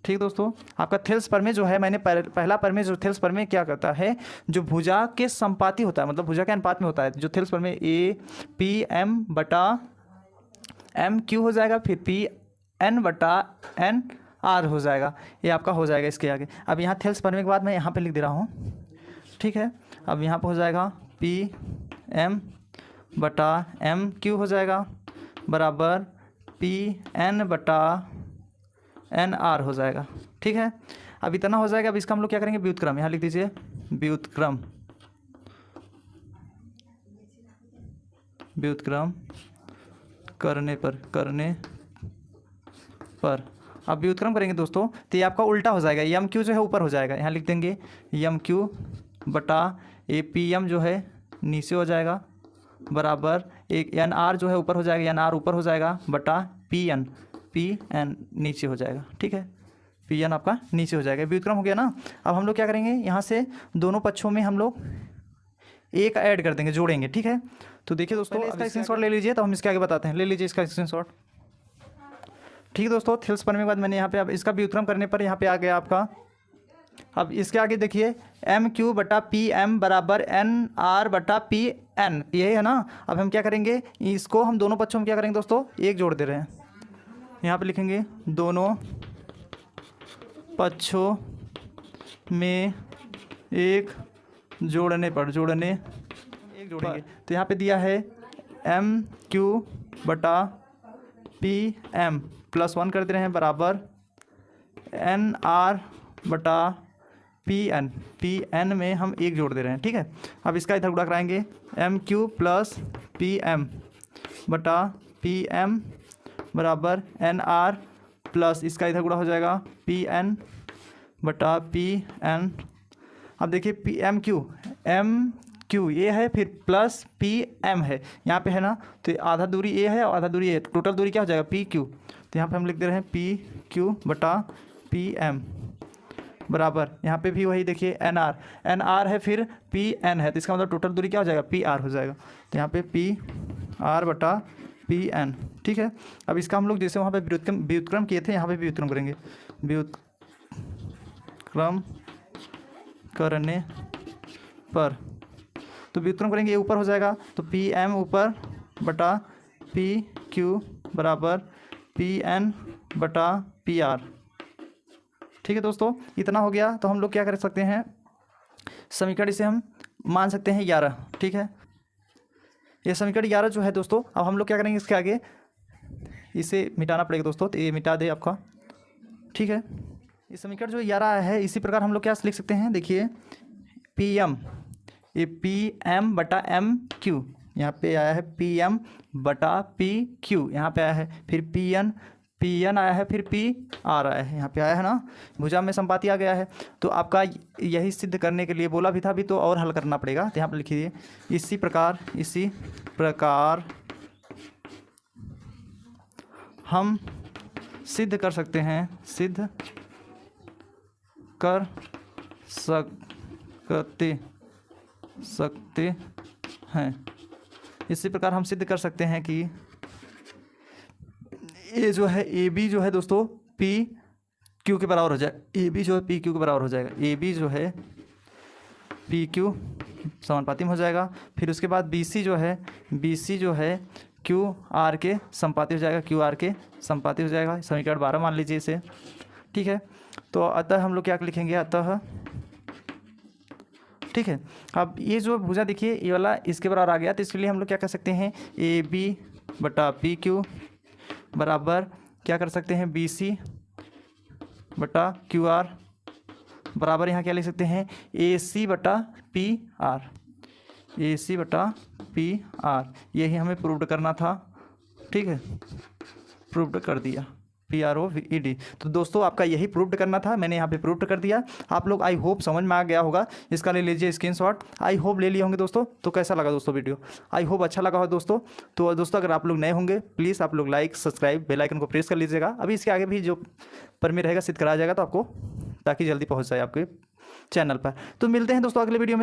ठीक दोस्तों। आपका थेल्स पर में जो है, मैंने पहला पर में जो थेल्स पर में क्या करता है, जो भुजा के संपाती होता है, मतलब भुजा के अनुपात में होता है, जो थेल्स पर में ए पी एम बटा एम क्यू हो जाएगा, फिर पी एन बटा एन आर हो जाएगा, ये आपका हो जाएगा इसके आगे। अब यहाँ थेल्स पर में के बाद मैं यहाँ पे लिख दे रहा हूँ, ठीक है, अब यहाँ पे हो जाएगा पी एम बटा एम क्यू हो जाएगा बराबर पी एन बटा एन आर हो जाएगा, ठीक है। अब इतना हो जाएगा। अब इसका हम लोग क्या करेंगे, व्युत्क्रम, यहाँ लिख दीजिए व्युत्क्रम, व्युत्क्रम करने पर अब व्युत्क्रम करेंगे दोस्तों, तो ये आपका उल्टा हो जाएगा, यम क्यू जो है ऊपर हो जाएगा, यहाँ लिख देंगे यम क्यू बटा ए पी एम जो है नीचे हो जाएगा बराबर एक एन आर जो है ऊपर हो जाएगा, एन आर ऊपर हो जाएगा बटा पी एन नीचे हो जाएगा, ठीक है, पी एन आपका नीचे हो जाएगा। व्युत्क्रम हो गया ना। अब हम लोग क्या करेंगे, यहाँ से दोनों पक्षों में हम लोग एक ऐड कर देंगे, जोड़ेंगे, ठीक है। तो देखिए दोस्तों, इसका स्क्रीनशॉट ले लीजिए, तो हम इसके आगे बताते हैं, ले लीजिए इसका स्क्रीनशॉट, ठीक है दोस्तों। थेल्स पर के बाद मैंने यहाँ पे, अब इसका व्युत्क्रम करने पर यहाँ पे आ गया आपका, अब इसके आगे देखिए एम क्यू बटा पी एम बराबर एन आर बटा पी एन, यही है ना। अब हम क्या करेंगे, इसको हम दोनों पक्षों में क्या करेंगे दोस्तों, एक जोड़ दे रहे हैं, यहाँ पे लिखेंगे दोनों पक्षों में एक जोड़ने पर, एक जोड़ेंगे, तो यहाँ पे दिया है एम क्यू बटा पी एम प्लस 1 कर दे रहे हैं बराबर एन आर बटा पी एन में हम एक जोड़ दे रहे हैं, ठीक है। अब इसका इधर गुणा कराएंगे, M Q plus P M बटा पी एम बराबर एन आर प्लस इसका इधर गुणा हो जाएगा पी एन बटा पी एन। अब देखिए पी एम क्यू ये है, फिर प्लस पी एम है, यहाँ पे है ना, तो आधा दूरी ए है और आधा दूरी ए, टोटल दूरी क्या हो जाएगा पी क्यू, तो यहाँ पे हम लिख दे रहे हैं पी क्यू बटा पी एम बराबर, यहाँ पे भी वही देखिए एन आर है, फिर पी एन है, तो इसका मतलब टोटल दूरी क्या हो जाएगा पी आर हो जाएगा, तो यहाँ पे पी आर बटा पी एन, ठीक है। अब इसका हम लोग जैसे वहाँ पे व्युत्क्रम किए थे, यहाँ पे व्युत्क्रम करेंगे, व्युत्क्रम करने पर, तो व्युत्क्रम करेंगे ये ऊपर हो जाएगा, तो पी एम ऊपर बटा पी क्यू बराबर पी एन बटा पी आर। ठीक है दोस्तों, इतना हो गया। तो हम लोग क्या कर सकते हैं, समीकरण इसे हम मान सकते हैं 11। ठीक है, ये समीकरण 11 जो है दोस्तों, अब हम लोग क्या करेंगे, इसके आगे इसे मिटाना पड़ेगा दोस्तों, तो ये मिटा दे आपका। ठीक है, ये समीकरण जो 11 है, इसी प्रकार हम लोग क्या लिख सकते हैं, देखिए पी एम, ये पी एम बटा एम क्यू, यहाँ पे आया है पी एम बटा पी क्यू, यहाँ पे आया है, फिर पी एन आया है, फिर पी आर आया है, यहाँ पे आया है ना, भुजा में संपाती आ गया है। तो आपका यही सिद्ध करने के लिए बोला भी था अभी, तो और हल करना पड़ेगा, तो यहाँ पर लिखिए इसी प्रकार हम सिद्ध कर सकते हैं, सिद्ध कर सकते हैं, इसी प्रकार हम सिद्ध कर सकते हैं कि ए जो है, ए बी जो है दोस्तों पी क्यू के बराबर हो जाए, ए बी जो है पी क्यू के बराबर हो जाएगा, ए बी जो है पी क्यू समानुपाती में हो जाएगा। फिर उसके बाद बी सी जो है क्यू आर के संपाती हो जाएगा, क्यू आर के संपाती हो जाएगा। समीकरण 12 मान लीजिए इसे। ठीक है, तो अतः हम लोग क्या लिखेंगे, अतः, ठीक है, अब ये जो भुजा देखिए ये वाला इसके बराबर आ गया, तो इसके लिए हम लोग क्या कर सकते हैं, ए बी बटा पी क्यू बराबर क्या कर सकते हैं, बी सी बटा क्यू आर बराबर यहाँ क्या लिख सकते हैं, ए सी बटा पी आर, ए सी बटा पी आर। यही हमें प्रूव्ड करना था। ठीक है, प्रूव्ड कर दिया, PROVED। तो दोस्तों आपका यही प्रूव्ड करना था, मैंने यहाँ पे प्रूव्ड कर दिया। आप लोग आई होप समझ में आ गया होगा, इसका ले लीजिए स्क्रीनशॉट। आई होप ले लिए होंगे दोस्तों। तो कैसा लगा दोस्तों वीडियो, आई होप अच्छा लगा हो दोस्तों। तो दोस्तों अगर आप लोग नए होंगे प्लीज़ आप लोग लाइक सब्सक्राइब बेल आइकन को प्रेस कर लीजिएगा। अभी इसके आगे भी जो परमिट रहेगा सिद्ध कराया जाएगा तो आपको, ताकि जल्दी पहुँच जाए आपके चैनल पर। तो मिलते हैं दोस्तों अगले वीडियो में।